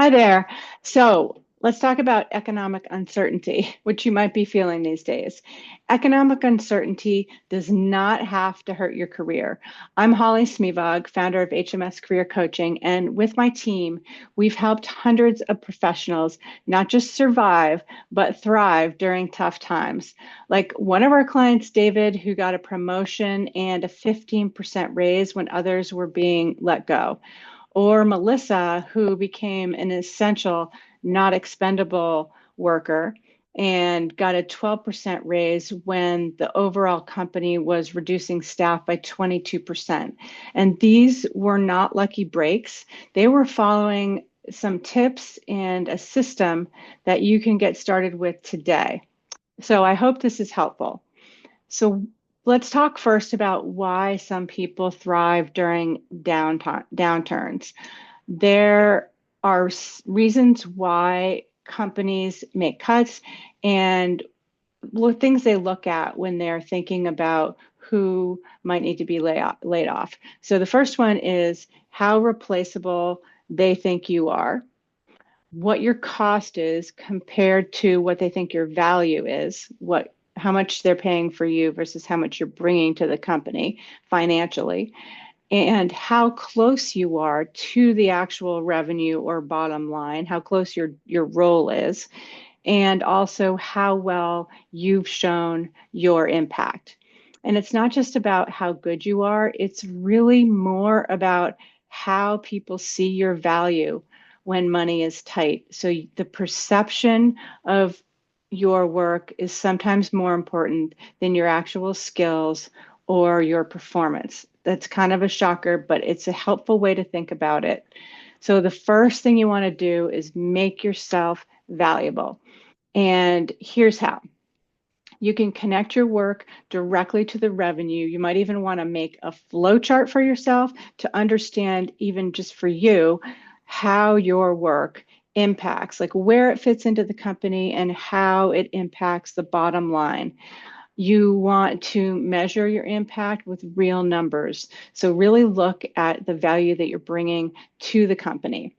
Hi there. So let's talk about economic uncertainty, which you might be feeling these days. Economic uncertainty does not have to hurt your career. I'm Holly Smevog, founder of HMS Career Coaching, and with my team, we've helped hundreds of professionals not just survive, but thrive during tough times. Like one of our clients, David, who got a promotion and a 15% raise when others were being let go, or Melissa, who became an essential, not expendable worker and got a 12% raise when the overall company was reducing staff by 22%. And these were not lucky breaks. They were following some tips and a system that you can get started with today. So I hope this is helpful. So let's talk first about why some people thrive during downturns. There are reasons why companies make cuts and things they look at when they're thinking about who might need to be laid off. So the first one is how replaceable they think you are, what your cost is compared to what they think your value is, how much they're paying for you versus how much you're bringing to the company financially, and how close you are to the actual revenue or bottom line, how close your role is, and also how well you've shown your impact. And it's not just about how good you are, it's really more about how people see your value when money is tight. So the perception of your work is sometimes more important than your actual skills or your performance. That's kind of a shocker, but it's a helpful way to think about it. So the first thing you want to do is make yourself valuable. And here's how. You can connect your work directly to the revenue. You might even want to make a flow chart for yourself to understand, even just for you, how your work impacts, like where it fits into the company and how it impacts the bottom line. You want to measure your impact with real numbers. So really look at the value that you're bringing to the company.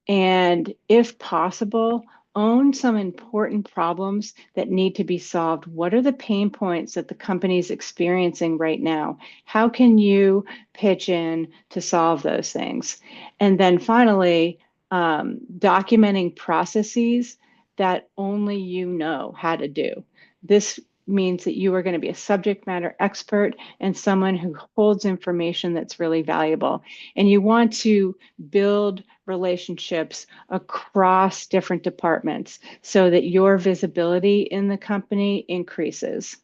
And if possible, own some important problems that need to be solved. What are the pain points that the company is experiencing right now? How can you pitch in to solve those things? And then finally, documenting processes that only you know how to do. This means that you are going to be a subject matter expert and someone who holds information that's really valuable. And you want to build relationships across different departments so that your visibility in the company increases.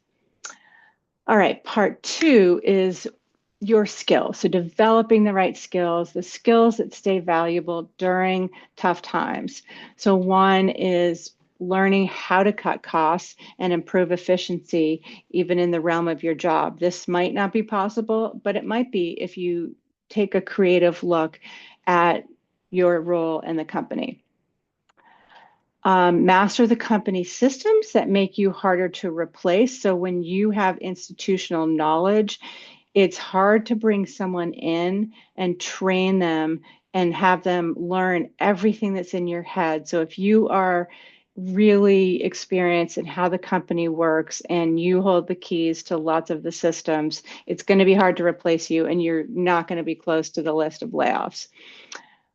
All right, part two is your skills. So developing the right skills, the skills that stay valuable during tough times. So one is learning how to cut costs and improve efficiency, even in the realm of your job. This might not be possible, but it might be if you take a creative look at your role in the company. Master the company systems that make you harder to replace. So when you have institutional knowledge, it's hard to bring someone in and train them and have them learn everything that's in your head. So if you are really experienced in how the company works and you hold the keys to lots of the systems, it's going to be hard to replace you and you're not going to be close to the list of layoffs.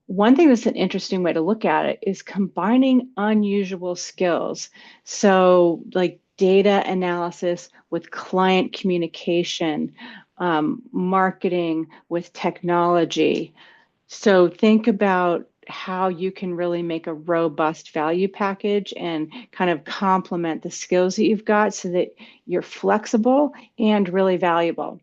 One thing that's an interesting way to look at it is combining unusual skills. So like data analysis with client communication, marketing with technology. So think about how you can really make a robust value package and kind of complement the skills that you've got so that you're flexible and really valuable.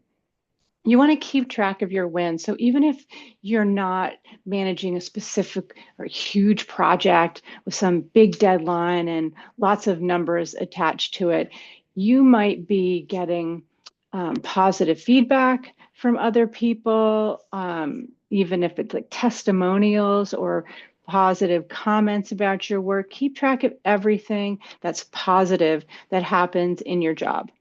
You want to keep track of your wins. So even if you're not managing a specific or huge project with some big deadline and lots of numbers attached to it, you might be getting positive feedback from other people, even if it's like testimonials or positive comments about your work. Keep track of everything that's positive that happens in your job.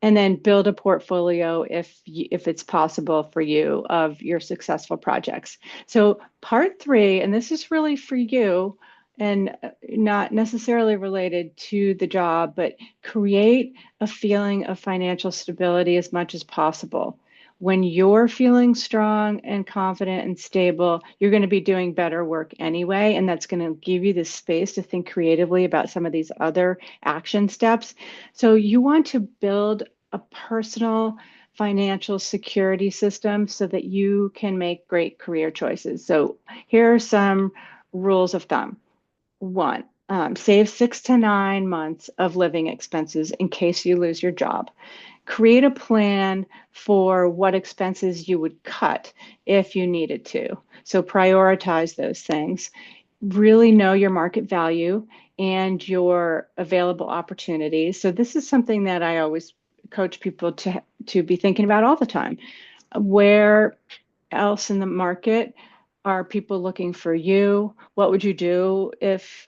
and then build a portfolio if it's possible for you of your successful projects. So part three, and this is really for you and not necessarily related to the job, but create a feeling of financial stability as much as possible. When you're feeling strong and confident and stable, you're going to be doing better work anyway, and that's going to give you the space to think creatively about some of these other action steps. So you want to build a personal financial security system so that you can make great career choices. So here are some rules of thumb. One, save 6 to 9 months of living expenses in case you lose your job. Create a plan for what expenses you would cut if you needed to. So prioritize those things. Really know your market value and your available opportunities. So this is something that I always coach people to be thinking about all the time. Where else in the market are people looking for you? What would you do if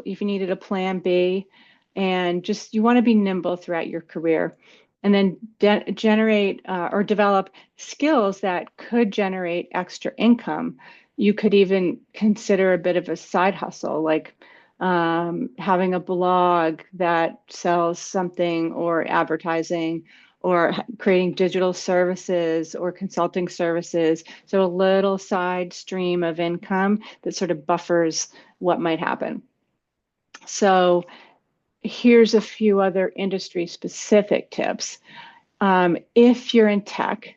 you needed a plan B? And just you want to be nimble throughout your career. And then generate or develop skills that could generate extra income. You could even consider a bit of a side hustle, like having a blog that sells something or advertising or creating digital services or consulting services. So a little side stream of income that sort of buffers what might happen. So here's a few other industry specific tips. If you're in tech,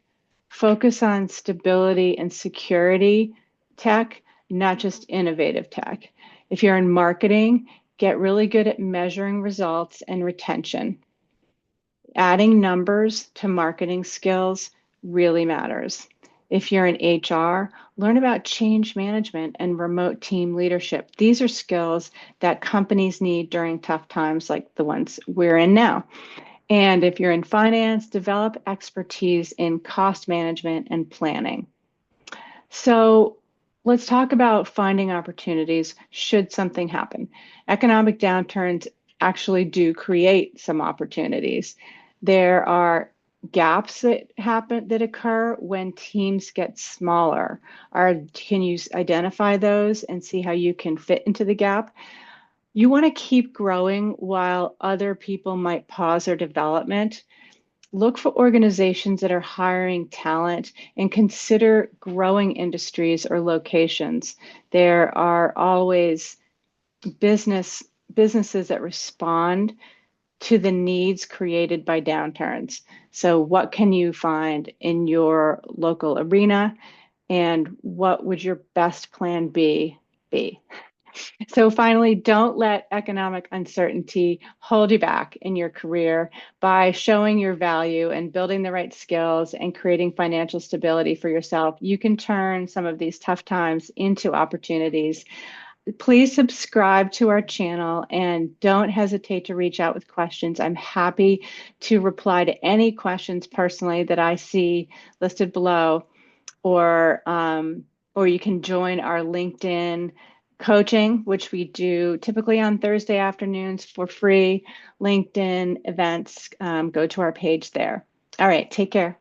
focus on stability and security tech, not just innovative tech. If you're in marketing, get really good at measuring results and retention. Adding numbers to marketing skills really matters. If you're in HR, learn about change management and remote team leadership. These are skills that companies need during tough times like the ones we're in now. And if you're in finance, develop expertise in cost management and planning. So let's talk about finding opportunities should something happen. Economic downturns actually do create some opportunities. There are gaps that occur when teams get smaller. Can you identify those and see how you can fit into the gap? You want to keep growing while other people might pause their development. Look for organizations that are hiring talent and consider growing industries or locations. There are always businesses that respond to the needs created by downturns. So what can you find in your local arena, and what would your best plan be? So finally, don't let economic uncertainty hold you back in your career. By showing your value and building the right skills and creating financial stability for yourself, you can turn some of these tough times into opportunities. Please subscribe to our channel and don't hesitate to reach out with questions. I'm happy to reply to any questions personally that I see listed below, or you can join our LinkedIn coaching, which we do typically on Thursday afternoons for free. LinkedIn events, go to our page there. All right, take care.